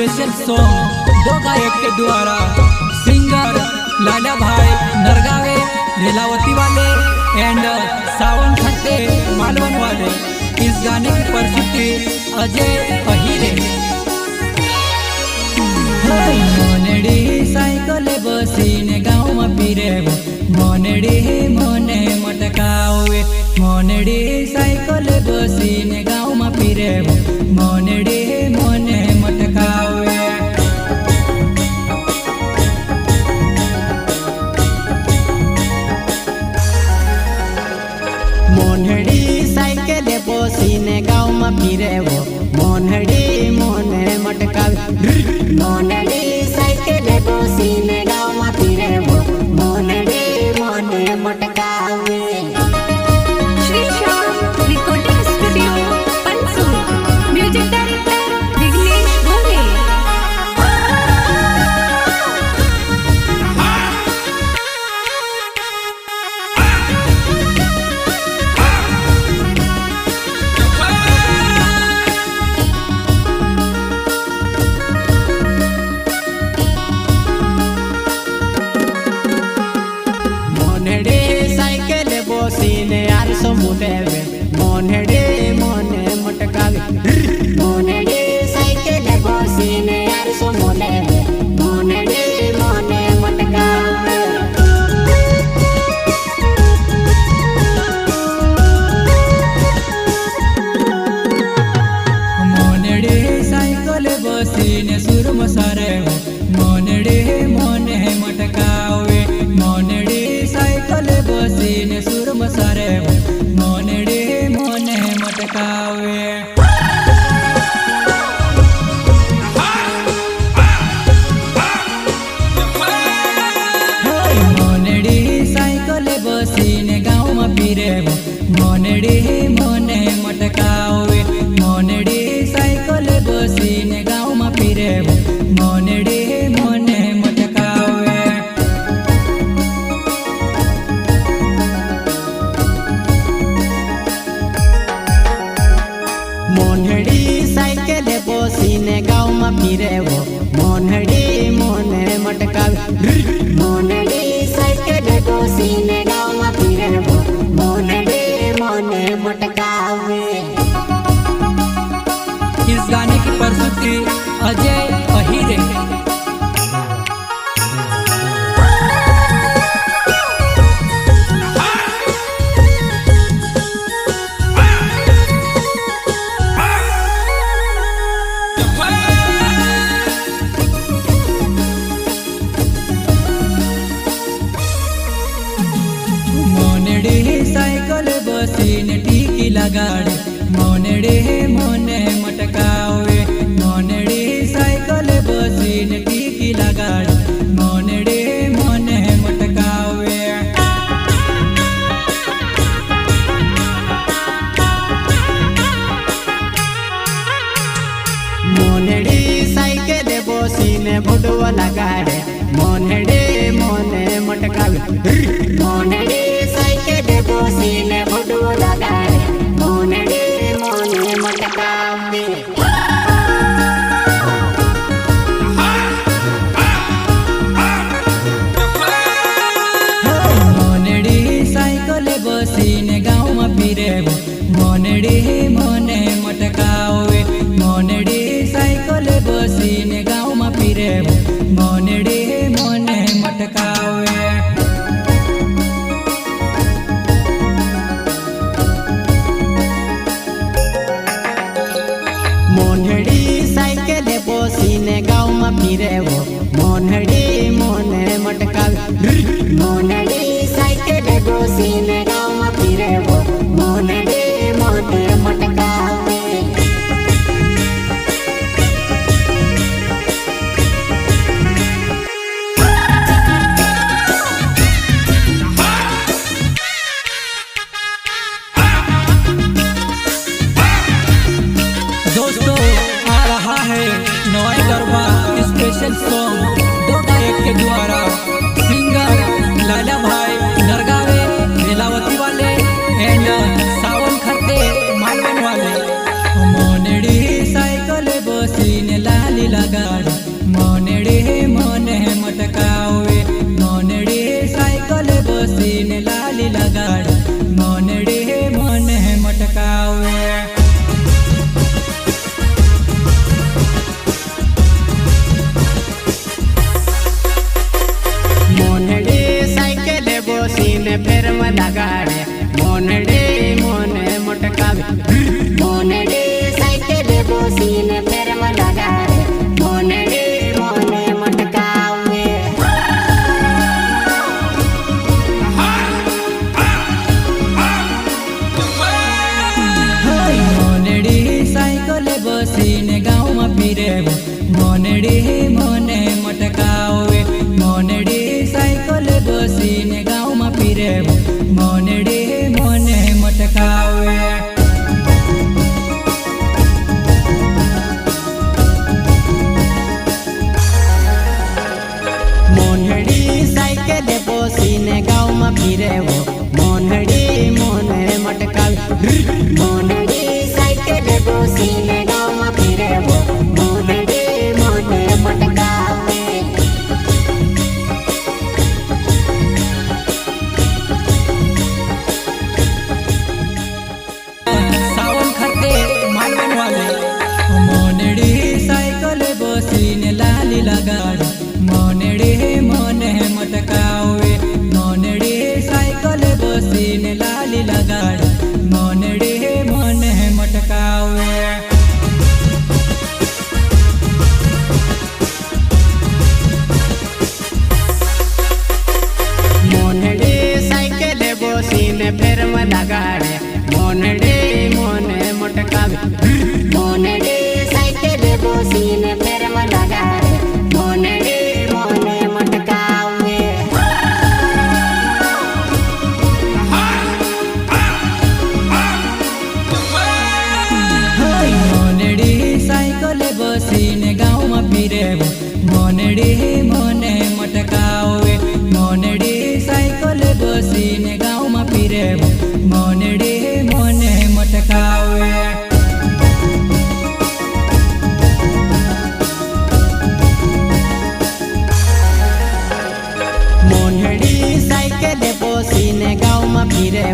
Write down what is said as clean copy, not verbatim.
Special song दो गायक के द्वारा सिंगर लाला भाई नरगावे रेलावती वाले एंड सावन खट्टे मालवन वाले। इस गाने की प्रस्तुति अजय अहिरे। मोनेडी साइकिल बसीने गाँव में फिरे मोनेडी मोने मटकावे। मोनेडी साइकिल बसीने गाँव में फिरे मोनेडी मोने मटकावे। मोनेडी साइकिल बसीने गाँव में फिरे मोनेडी मोने मटकावे। मोनेडी साइकिल बसीने गाँव में फिरे मोनेडी मोने मटकावे। श्री श्याम रिकॉर्डिंग स्टूडियो पंसूर। Music director Vighnesh Bhole. मोनेडी साइकिल बसीने यार समुदेवे मोनेडी मोने मटकावे। मोनेडी साइकिल बसीने यार समुदेवे मोनेडी मोने मटकावे। मोनेडी साइकिल बसीने सुर मसारे मोनेडी मोने मटकावे। मोनेडी साइकिल बसीने सुर मसारे मोनेडी मोने मटकावे। मोनेडी साइकिल बसीने गाँव में फिरे मोनेडी मोने मटकावे। मोनेडी साइकिल बसीने गाँव में फिरे मोनेडी मोने मटकावे। मोनेडी साइकिल बसीने गाँव में फिरे मोनेडी मोने मटकावे। मोनेडी साइकिल बसीने गाँव में फिरे मोनेडी मोने मटकावे। इस गाने की प्रस्तुति अजय अहिरे। मोनेडी साइकिल बसीने टीकी लगाड़े मोनेडी मोने मटकावे। मोनेडी साइकिल बसीने टीकी लगाड़े मोनेडी मोने मटकावे। मोनेडी साइकिल बसीने भुडवा लगाड़े मोनेडी मोने मटकावे। मोनेडी साइकिल बसीने भुडवा लगाड़े मोनेडी मोने मटकावे। मोनेडी साइकिल बसीने गाँव में फिरे मोनेडी मोने मटकावे। मोनेडी साइकिल बसीने गाँव में फिरे मोनेडी मोने मटकावे। मोनेडी साइकिल बसीने गाँव में फिरे मोनेडी मोने मटकावे। मोनेडी साइकिल बसीने गाँव में फिरे मोनेडी मोने मटकावे। बसीने लाली लगाड़ मोनड़ी मन मटकावे। मोनड़ी साइकिल बोसीने फेर में लगाड़े मोनड़ी मोने मटकावे। मोनड़ी साइकिल बोसीने फेर में लगाड़े मोनड़ी मोने मटकावे। मोनड़ी साइकिल बसीने गाँव में फिरे मोनड़ी मोने मटकावे। मोनड़ी साइकिल बसीने गाँव में फिरे मोनड़ी मोने मटकावे। मोनड़ी साइकिल बोसीने गाँव में फिरे मोनड़ी मोने मटकावे। मोनड़ी साइकिल बोसीने गाँव में फिरे मोनड़ी मोने मटकावे। सावन खाते मालवन वाले मोनड़ी साइकिल बसीने लाली लगाड़ मोनड़ी मोने मटकावे। मोनड़ी साइकिल बसीने लाली लगाड़ मोनड़ी मोने मटकावे। मोनड़ी साइकिल बोसीने फेर में लगाड़े मोनड़ी मोने मटकावे। मोनड़ी साइकिल बोसीने फेर में लगाड़े मोनड़ी मोने मटकावे। मोनड़ी साइकिल बसीने गाँव में फिरे मोनड़ी मोने मटकावे। मोनड़ी साइकिल बसीने गाँव में फिरे मोनड़ी मोने मटकावे। मोनड़ी साइकिल बोसीने गाँव में फिरे